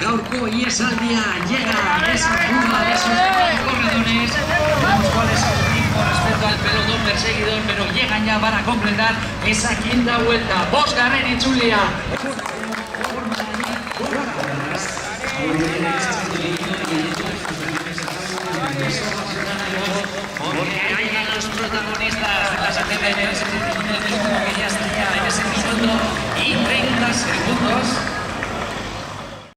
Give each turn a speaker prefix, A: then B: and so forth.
A: Gaurko iesaldia llega a esa curva de esos corredores, los cuales son con respecto al pelotón perseguidor, pero llegan ya para completar esa quinta vuelta. Bosgarren y Chulia. Porque ahí van los protagonistas de la 79 que ya estaría en ese minuto y 30 segundos.